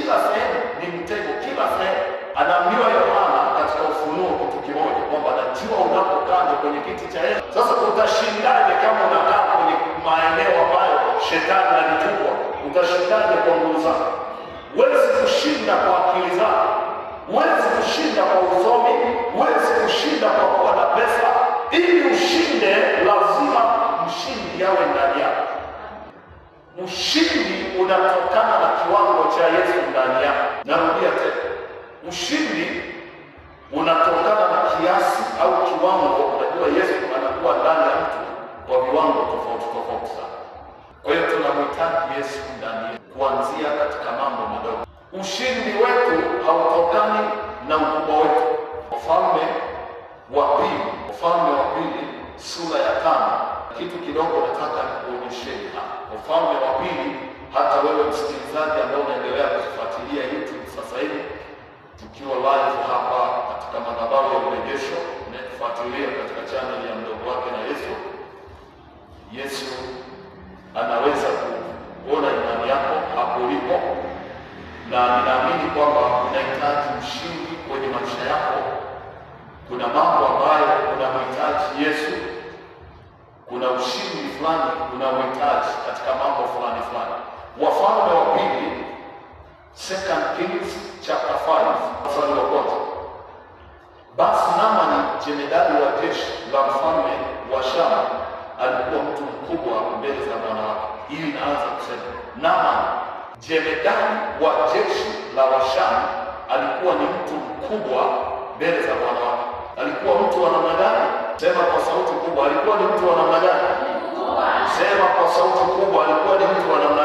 kila sehemu ni mtego, kila sehemu. Anaambiwa Yohana katika Ufunuo kitu kimoja, kwamba najua unapokaa kwenye kiti cha enzi. Sasa utashindaje kama unakaa kwenye maeneo ambayo shetani alitupwa? Utashindaje kwa nguvu zako? Huwezi kushinda kwa akili zako, huwezi kushinda kwa usomi, huwezi kushinda kwa kuwa na pesa. Ili ushinde, lazima mshindi yawe ndani yako. Ushindi unatokana na kiwango cha Yesu ndani yako. Narudia tena, ushindi unatokana na kiasi au kiwango. Unajua Yesu anakuwa ndani ya mtu kwa viwango tofauti tofauti sana. Kwa hiyo tunamhitaji Yesu ndani yetu, kuanzia katika mambo madogo. Ushindi wetu hautokani na ukubwa wetu. Wafalme wa pili sura ya 5, kitu kidogo nataka nikuonyesheni hapa. Wafalme wa pili, hata wewe msikilizaji ambaye unaendelea kufuatilia YouTube sasa hivi tukiwa live hapa katika madhabahu ya urejesho, unayefuatilia katika channel ya mdogo wake na Yesu anaweza kuona imani yako hapo ulipo, na ninaamini kwamba unahitaji ushindi kwenye maisha yako. Kuna mambo ambayo unamhitaji Yesu, kuna ushindi fulani unamhitaji katika mambo fulani. Wafalme wa pili, 2 Kings chapter 5 mstari wa 1. Basi Naamani jemedari wa jeshi la mfalme wa Shamu alikuwa mtu mkubwa mbele za Bwana wake. Ili naanza kusema Naamani jemedari wa jeshi la Washamu alikuwa ni mtu mkubwa mbele za Bwana wake. Alikuwa mtu wa namna gani? Sema kwa sauti kubwa, alikuwa ni mtu wa namna gani? Sema kwa sauti kubwa, alikuwa ni mtu wa namna